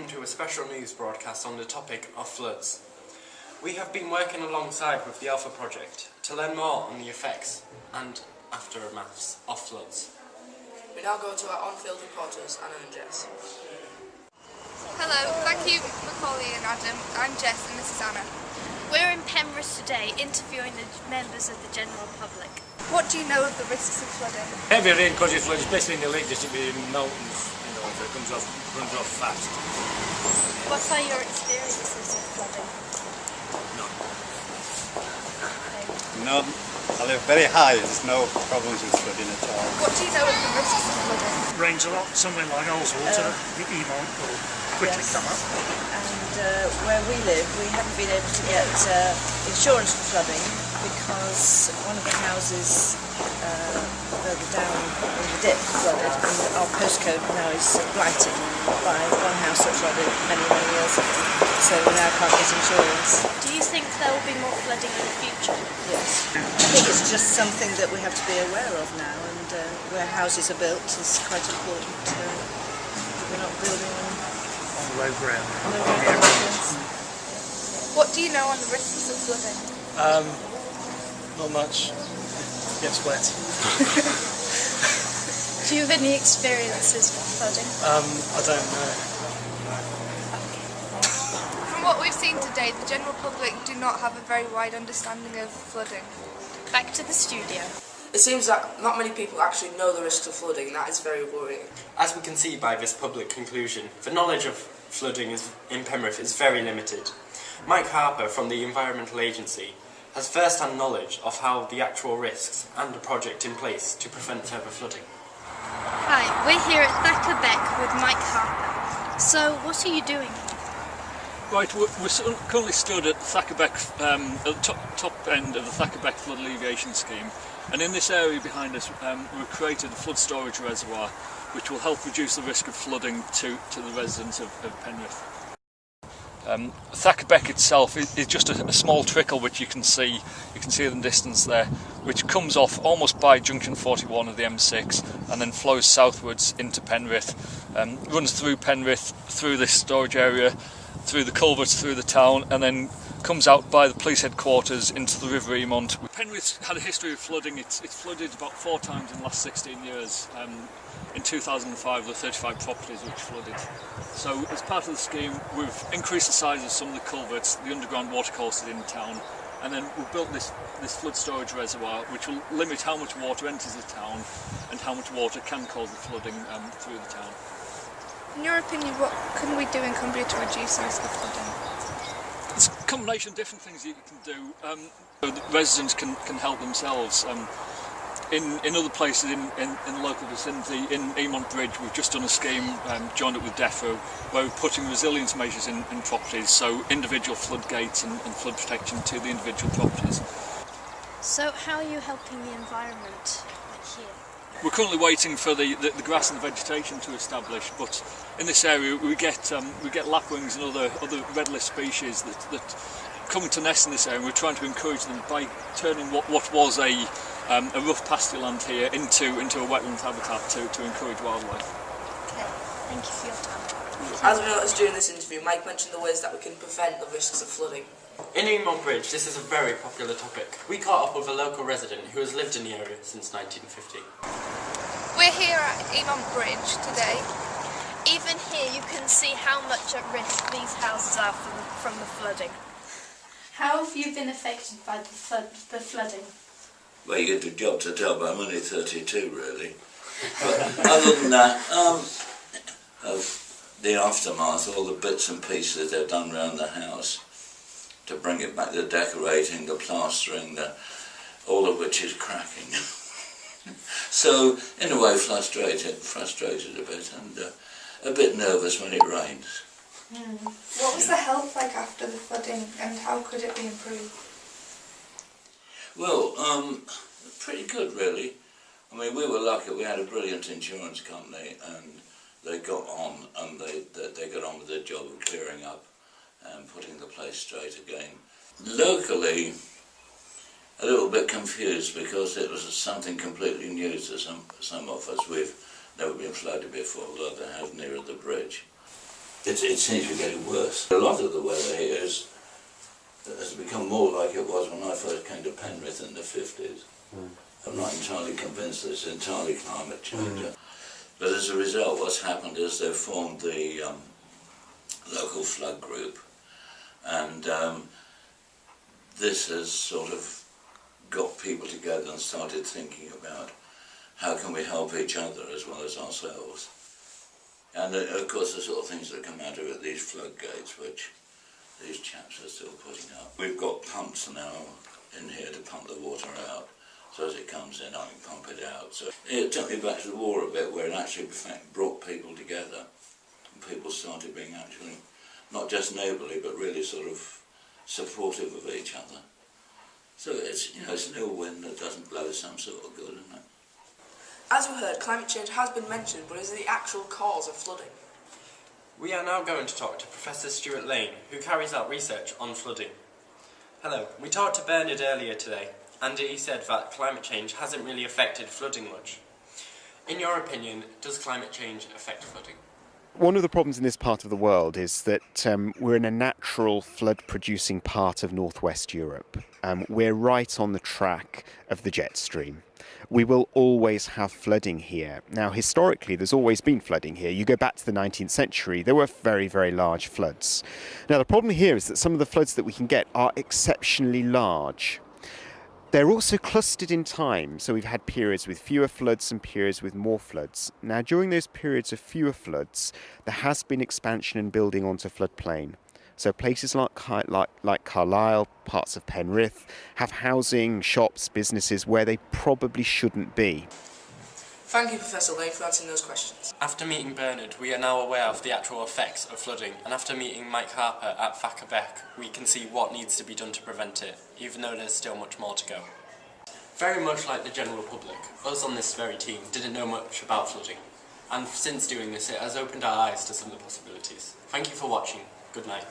to a special news broadcast on the topic of floods. We have been working alongside with the Alpha Project to learn more on the effects and aftermaths of floods. We now go to our on-field reporters, Anna and Jess. Hello, thank you Macaulay and Adam. I'm Jess and this is Anna. We're in Penrith today interviewing the members of the general public. What do you know of the risks of flooding? Heavy rain causes floods, especially in the Lake District, in the mountains, so it runs off fast. What are your experiences of flooding? None. I live very high, there's no problems with flooding at all. What do you know of the risks of flooding? Rains a lot, somewhere like Ullswater, the Emont will quickly come up. And where we live, we haven't been able to get insurance for flooding because one of the houses further down in the dip flooded, and our postcode now is blighted by one house that flooded many, many years ago. So we now can't get insurance. Do you think there will be more flooding in the future? Yes. I think it's just something that we have to be aware of now, and where houses are built is quite important. We're not building On low ground. on the road areas. What do you know on the risks of flooding? Not much. It gets wet. Do you have any experiences with flooding? I don't know. From what we've seen today, the general public do not have a very wide understanding of flooding. Back to the studio. It seems that not many people actually know the risks of flooding, and that is very worrying. As we can see by this public conclusion, the knowledge of flooding in Penrith is very limited. Mike Harper from the Environmental Agency has first-hand knowledge of how the actual risks and the project in place to prevent further flooding. Hi, we're here at Thacker Beck with Mike Harper. So, what are you doing? Right, we're currently stood at Thacker Beck, at the top end of the Thacker Beck flood alleviation scheme, and in this area behind us we've created a flood storage reservoir which will help reduce the risk of flooding to the residents of Penrith. Thacker Beck itself is just a small trickle which you can see in the distance there, which comes off almost by junction 41 of the M6 and then flows southwards into Penrith, runs through Penrith, through this storage area, through the culverts, through the town, and then comes out by the police headquarters into the River Emont. Penrith's had a history of flooding. It's flooded about 4 times in the last 16 years. In 2005 there were 35 properties which flooded. So as part of the scheme we've increased the size of some of the culverts, the underground watercourses in town, and then we've built this flood storage reservoir which will limit how much water enters the town and how much water can cause the flooding through the town. In your opinion, what can we do in Cumbria to reduce the risk of flooding? It's a combination of different things you can do. The residents can help themselves. In other places in the local vicinity, in Emont Bridge, we've just done a scheme, joined up with DEFRA, where we're putting resilience measures in properties, so individual floodgates and flood protection to the individual properties. So, how are you helping the environment here? We're currently waiting for the grass and the vegetation to establish, but in this area we get lapwings and other red list species that come to nest in this area, and we're trying to encourage them by turning what was a rough pasture land here into a wetland habitat to encourage wildlife. Okay, thank you for your time. As we noticed during this interview, Mike mentioned the ways that we can prevent the risks of flooding. In Emont Bridge, this is a very popular topic. We caught up with a local resident who has lived in the area since 1950. We're here at Emont Bridge today. Even here you can see how much at risk these houses are from the flooding. How have you been affected by the flooding? Well, you get the job to tell, but I'm only 32 really. But other than that, of the aftermath, all the bits and pieces they've done around the house to bring it back, the decorating, the plastering, all of which is cracking. So, in a way, frustrated a bit, and a bit nervous when it rains. What was the health like after the flooding, and how could it be improved? Well, pretty good really. I mean, we were lucky, we had a brilliant insurance company, and they got on, and they got on with their job of clearing up and putting the place straight again. Locally, a little bit confused because it was something completely new to some of us. We've never been flooded before, although they have near the bridge. it seems to be getting worse. A lot of the weather here has become more like it was when I first came to Penrith in the 50s. I'm not entirely convinced that it's entirely climate change. But as a result, what's happened is they've formed the local flood group, and this has sort of got people together and started thinking about how can we help each other as well as ourselves. And of course the sort of things that come out of it, these floodgates which these chaps are still putting up. We've got pumps now in here to pump the water out, so as it comes in I can pump it out. So it took me back to the war a bit, where it actually in fact brought people together, and people started being actually not just neighbourly but really sort of supportive of each other. So it's, you know, it's an ill wind that doesn't blow some sort of good, isn't it? As we heard, climate change has been mentioned, but is it the actual cause of flooding? We are now going to talk to Professor Stuart Lane, who carries out research on flooding. Hello, we talked to Bernard earlier today, and he said that climate change hasn't really affected flooding much. In your opinion, does climate change affect flooding? One of the problems in this part of the world is that we're in a natural flood-producing part of northwest Europe. We're right on the track of the jet stream. We will always have flooding here. Now, historically, there's always been flooding here. You go back to the 19th century, there were very, very large floods. Now, the problem here is that some of the floods that we can get are exceptionally large. They're also clustered in time, so we've had periods with fewer floods and periods with more floods. Now, during those periods of fewer floods, there has been expansion and building onto floodplain. So places like Carlisle, parts of Penrith, have housing, shops, businesses where they probably shouldn't be. Thank you, Professor Lane, for answering those questions. After meeting Bernard, we are now aware of the actual effects of flooding, and after meeting Mike Harper at Thacker we can see what needs to be done to prevent it, even though there's still much more to go. Very much like the general public, us on this very team didn't know much about flooding, and since doing this it has opened our eyes to some of the possibilities. Thank you for watching. Good night.